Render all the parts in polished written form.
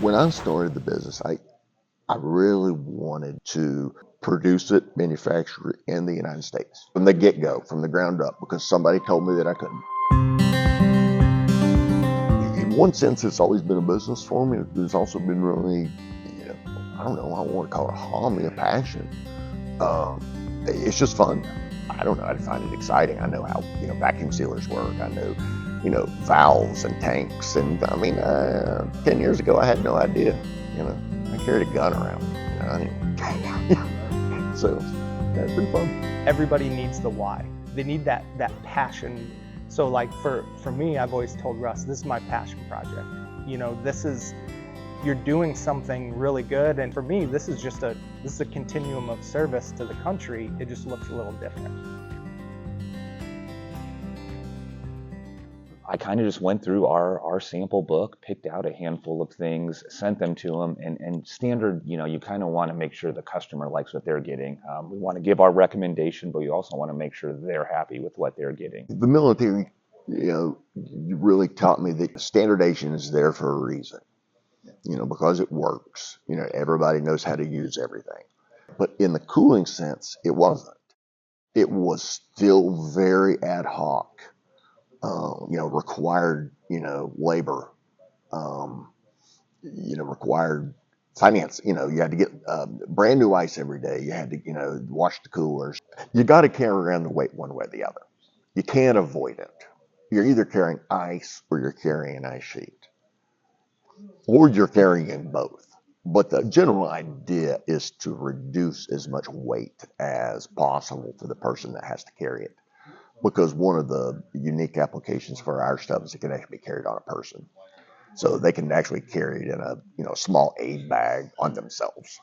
When I started the business, I really wanted to produce it, manufacture it in the United States from the get-go, from the ground up, because somebody told me that I couldn't. In one sense, it's always been a business for me. It's also been really, I don't know, I want to call it a hobby, a passion. It's just fun. I don't know, I find it exciting. I know how, vacuum sealers work. I know, valves and tanks. And I mean, 10 years ago, I had no idea, I carried a gun around. So that's been fun. Everybody needs the why. They need that passion. So like for me, I've always told Russ, this is my passion project. You're doing something really good. And for me, this is a continuum of service to the country. It just looks a little different. I kind of just went through our sample book, picked out a handful of things, sent them to them, and standard, you kind of want to make sure the customer likes what they're getting. We want to give our recommendation, but you also want to make sure they're happy with what they're getting. The military, you really taught me that standardization is there for a reason, because it works. Everybody knows how to use everything. But in the cooling sense, it wasn't. It was still very ad hoc. Required, labor, required finance. You had to get brand new ice every day. You had to, wash the coolers. You got to carry around the weight one way or the other. You can't avoid it. You're either carrying ice or you're carrying an ice sheet, or you're carrying both. But the general idea is to reduce as much weight as possible for the person that has to carry it. Because one of the unique applications for our stuff is it can actually be carried on a person. So they can actually carry it in a small aid bag on themselves.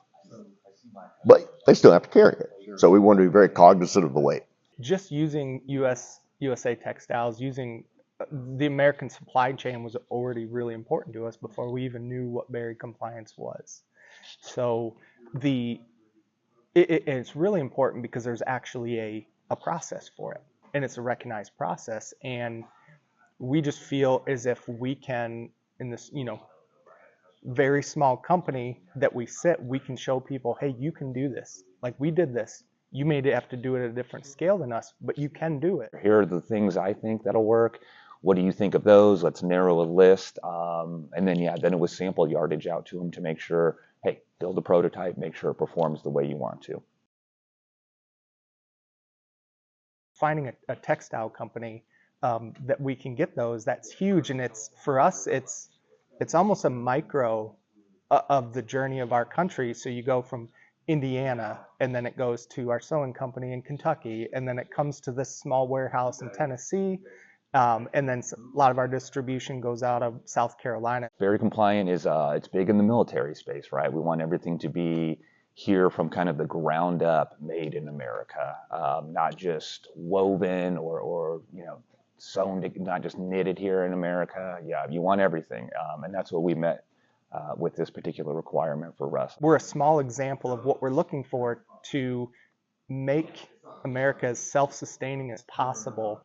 But they still have to carry it. So we want to be very cognizant of the weight. Just using USA Textiles, using the American supply chain was already really important to us before we even knew what Berry compliance was. So it's really important because there's actually a process for it. And it's a recognized process, and we just feel as if we can, in this, very small company that we can show people, hey, you can do this. Like we did this. You may have to do it at a different scale than us, but you can do it. Here are the things I think that'll work. What do you think of those? Let's narrow a list. And then it was sample yardage out to them to make sure, hey, build a prototype, make sure it performs the way you want to. Finding a textile company that we can get those, that's huge. And for us, it's almost a micro of the journey of our country. So you go from Indiana, and then it goes to our sewing company in Kentucky, and then it comes to this small warehouse in Tennessee, and then a lot of our distribution goes out of South Carolina. Berry compliant is it's big in the military space, right? We want everything to be here from kind of the ground up, made in America, not just woven or sewn, not just knitted here in America. Yeah, you want everything, and that's what we met with this particular requirement for Russ. We're a small example of what we're looking for to make America as self-sustaining as possible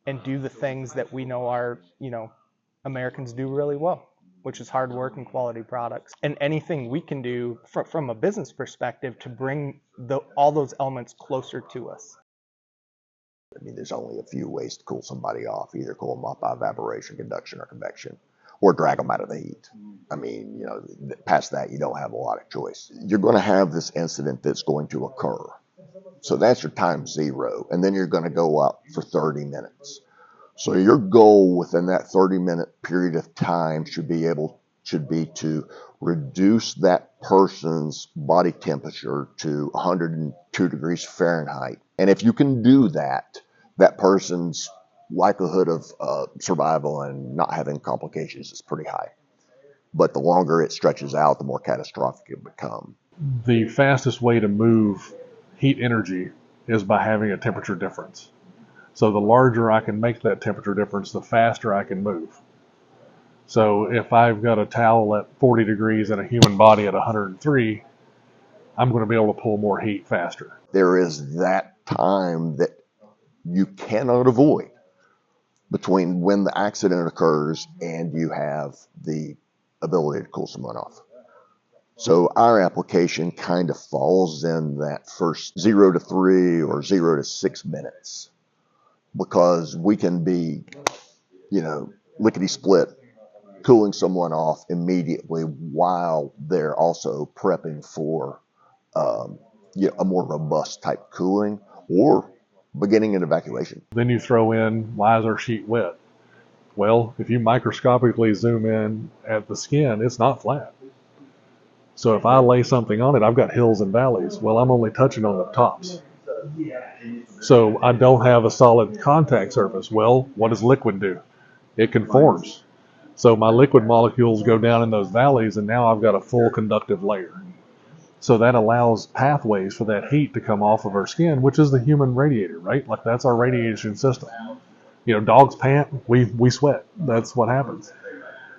and do the things that we know Americans do really well, which is hard work and quality products. And anything we can do from a business perspective to bring all those elements closer to us. I mean, there's only a few ways to cool somebody off. Either cool them off by evaporation, conduction, or convection, or drag them out of the heat. I mean, past that, you don't have a lot of choice. You're going to have this incident that's going to occur. So that's your time zero. And then you're going to go up for 30 minutes. So your goal within that 30-minute period of time should be to reduce that person's body temperature to 102 degrees Fahrenheit. And if you can do that, that person's likelihood of survival and not having complications is pretty high. But the longer it stretches out, the more catastrophic it becomes. The fastest way to move heat energy is by having a temperature difference. So the larger I can make that temperature difference, the faster I can move. So if I've got a towel at 40 degrees and a human body at 103, I'm going to be able to pull more heat faster. There is that time that you cannot avoid between when the accident occurs and you have the ability to cool someone off. So our application kind of falls in that first 0 to 3 or 0 to 6 minutes, because we can be, lickety split, cooling someone off immediately while they're also prepping for a more robust type cooling or beginning an evacuation. Then you throw in, why is our sheet wet? Well, if you microscopically zoom in at the skin, it's not flat. So if I lay something on it, I've got hills and valleys. Well, I'm only touching on the tops. So I don't have a solid contact surface. Well, what does liquid do? It conforms. So my liquid molecules go down in those valleys, and now I've got a full conductive layer. So that allows pathways for that heat to come off of our skin, which is the human radiator, right? Like that's our radiation system. Dogs pant, we sweat. That's what happens.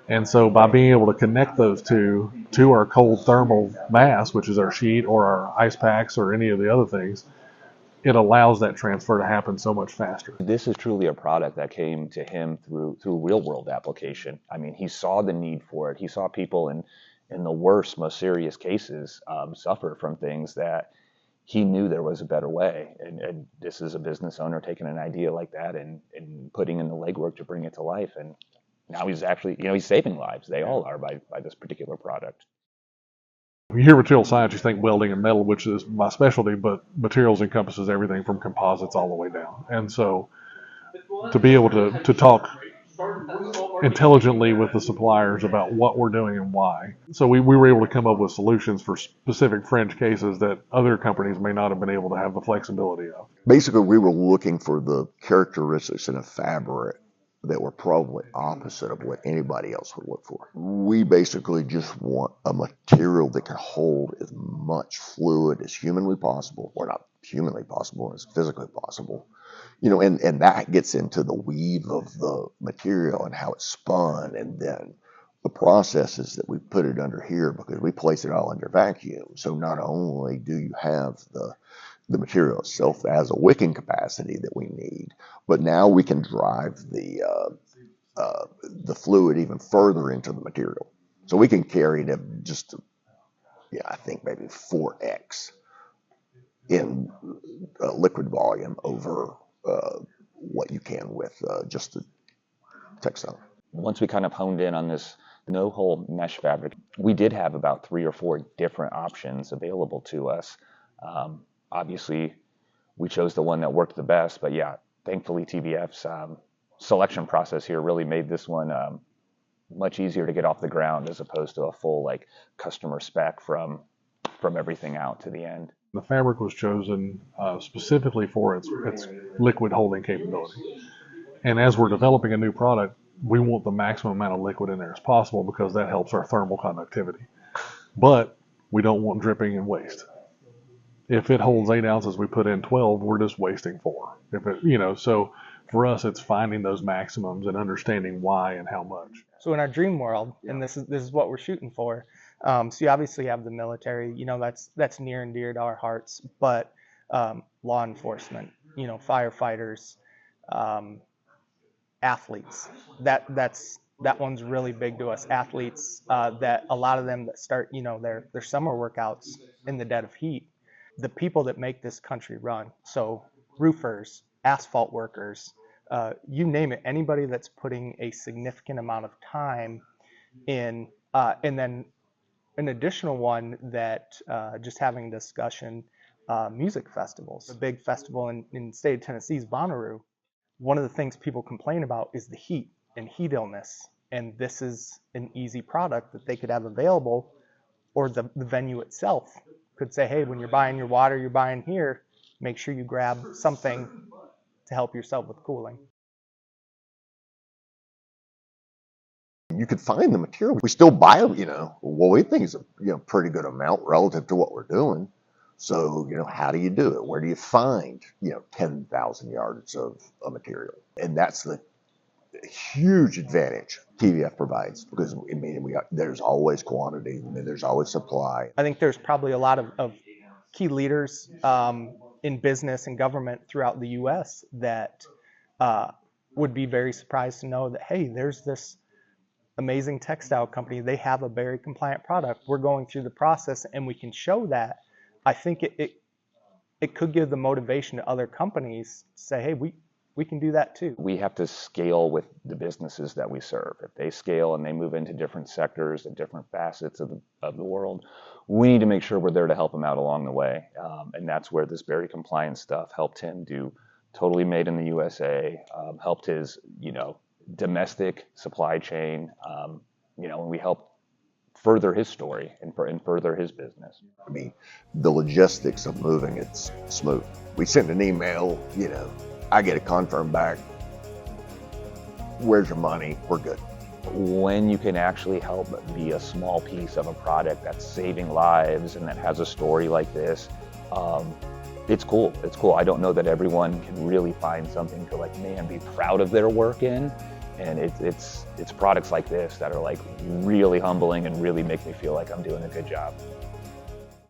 And so by being able to connect those two to our cold thermal mass, which is our sheet or our ice packs or any of the other things, it allows that transfer to happen so much faster. This is truly a product that came to him through real world application. I mean, he saw the need for it. He saw people in the worst, most serious cases suffer from things that he knew there was a better way. And this is a business owner taking an idea like that and putting in the legwork to bring it to life. And now he's actually, he's saving lives. They all are by this particular product. When you hear material science, you think welding and metal, which is my specialty, but materials encompasses everything from composites all the way down. And so to be able to talk intelligently with the suppliers about what we're doing and why. So we were able to come up with solutions for specific fringe cases that other companies may not have been able to have the flexibility of. Basically, we were looking for the characteristics in a fabric that were probably opposite of what anybody else would look for. We basically just want a material that can hold as much fluid as humanly possible, or not humanly possible, as physically possible. And that gets into the weave of the material and how it's spun, and then the processes that we put it under here, because we place it all under vacuum. So not only do you have the material itself that has a wicking capacity that we need, but now we can drive the fluid even further into the material. So we can carry it at just, I think maybe 4x in liquid volume over what you can with just the textile. Once we kind of honed in on this no-hole mesh fabric, we did have about 3 or 4 different options available to us. Obviously, we chose the one that worked the best, but yeah, thankfully TVF's selection process here really made this one much easier to get off the ground, as opposed to a full customer spec from everything out to the end. The fabric was chosen specifically for its liquid holding capability. And as we're developing a new product, we want the maximum amount of liquid in there as possible, because that helps our thermal conductivity. But we don't want dripping and waste. If it holds 8 ounces, we put in 12, we're just wasting 4. So for us, it's finding those maximums and understanding why and how much. So in our dream world, and this is what we're shooting for. So you obviously have the military, that's near and dear to our hearts, but law enforcement, firefighters, athletes, that one's really big to us. Athletes, that a lot of them that start, their summer workouts in the dead of heat. The people that make this country run, so roofers, asphalt workers, you name it, anybody that's putting a significant amount of time in, and then an additional one that just having discussion, music festivals. A big festival in the state of Tennessee is Bonnaroo. One of the things people complain about is the heat and heat illness, and this is an easy product that they could have available, or the venue itself could say, hey, when you're buying your water, you're buying here, make sure you grab something to help yourself with cooling. You could find the material. We still buy, what we think is a pretty good amount relative to what we're doing. So, how do you do it? Where do you find, 10,000 yards of material? And that's the huge advantage TVF provides, because there's always quantity, there's always supply. I think there's probably a lot of key leaders in business and government throughout the U.S. that would be very surprised to know that, hey, there's this amazing textile company, they have a berry compliant product. We're going through the process and we can show that. I think it could give the motivation to other companies to say, hey, we can do that too. We have to scale with the businesses that we serve. If they scale and they move into different sectors and different facets of the world, we need to make sure we're there to help them out along the way. And that's where this berry compliance stuff helped him do totally made in the USA, helped his, domestic supply chain, and we helped further his story and further his business. I mean, the logistics of moving it's smooth. We send an email, I get a confirm back. Where's your money? We're good. When you can actually help be a small piece of a product that's saving lives and that has a story like this, it's cool. It's cool. I don't know that everyone can really find something to be proud of their work in. And it's products like this that are really humbling and really make me feel like I'm doing a good job.